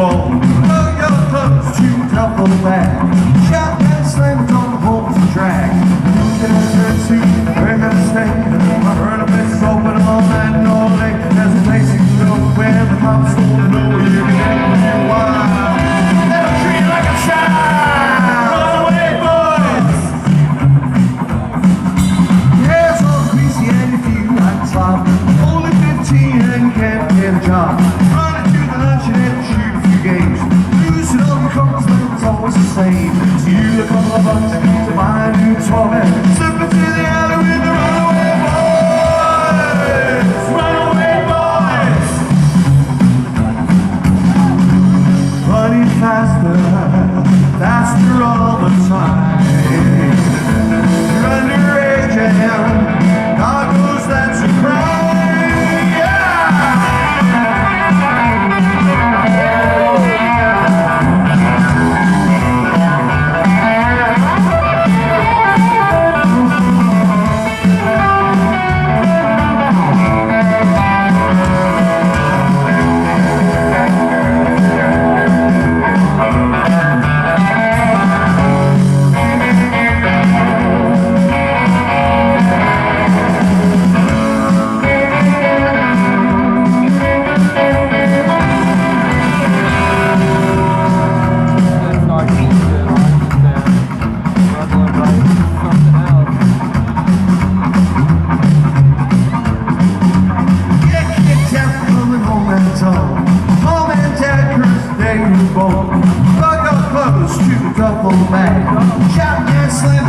fall. Plug your clothes to duffel bag. Shot and slammed on the holes and drag. Looking at her suit, where can I stay? I heard a place is open all night and all day. There's a place you can go where the cops won't know you can act and wild. They'll treat you like a child. Runaway boys. Hair's all greasy and you feel like a slob. Only 15 and you can't get a job. Running to the lunch and shoot a few games. Losing all the couples, but it's always the same. So you look on the bucks to buy a new toy. Slipping to the alley with the runaway boys. Runaway boys. Running faster all the time. You're underage and God knows that's a crime. Plug your clothes to the duffel bag. Shout and slam